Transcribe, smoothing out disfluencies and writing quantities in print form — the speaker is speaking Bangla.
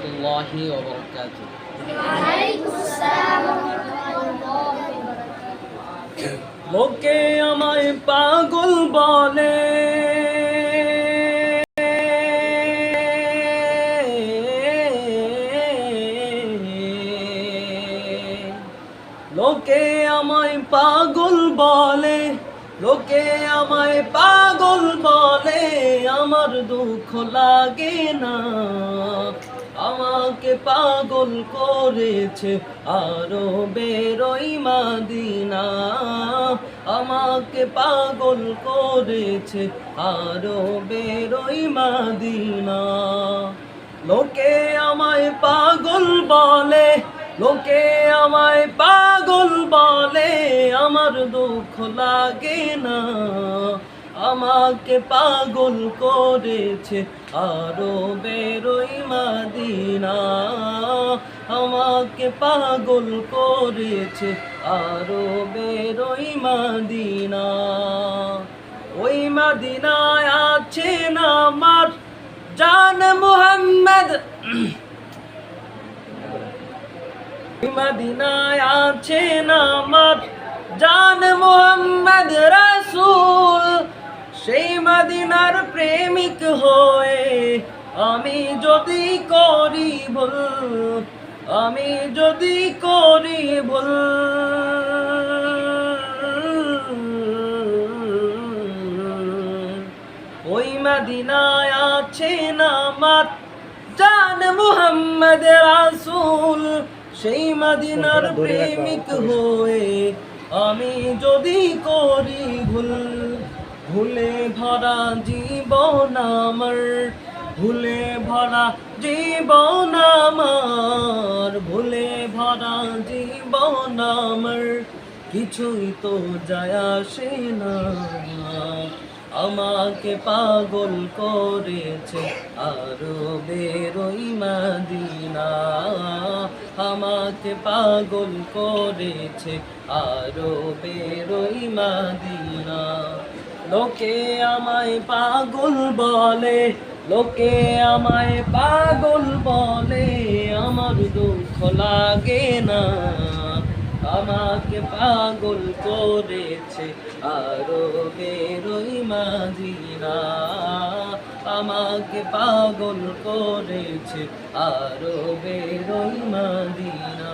রাহমাতুল্লাহি ওয়া বারাকাতুহু। লোকে আমায় পাগল বলে, লোকে আমায় পাগল বলে, লোকে আমায় পাগল বলে, আমার দুঃখ লাগে না। আমাকে পাগল করেছে আরবের ওই মদিনা, আমাকে পাগল করেছে আরবের ওই মদিনা। লোকে আমায় পাগল বলে, লোকে আমায় পাগল বলে, আমার দুঃখ লাগে না। আমাকে পাগল করেছে আরবের ওই মদিনা, আমাকে পাগল করেছে আরবের ওই মদিনা। ওই মদিনায় আছেন আমার জান মুহাম্মদ, মদিনায় আছেন আমার জান মুহাম্মদ রাসূল। সেই মদিনার প্রেমিক হয়ে আমি যদি করি ভুল, আমি যদি করি ভুল, ওই মদিনায় আছেন আমার জান মুহাম্মদ রাসূল। সেই মদিনার প্রেমিক হয়ে আমি যদি করি ভুল, ভুলে ভরা জীবন আমার, ভুলে ভরা জীবন আমার, ভুলে ভরা জীবন আমার, কিছুই তো যায় আসে না। আমাকে পাগল করেছে আরবের ওই মদিনা, আমাকে পাগল করেছে আরবের ওই মদিনা। লোকে আমায় পাগল বলে, লোকে আমায় পাগল বলে, আমার দুঃখ লাগে না। আমাকে পাগল করেছে আরবের ওই মদিনা, আমাকে পাগল করেছে আরবের ওই মদিনা।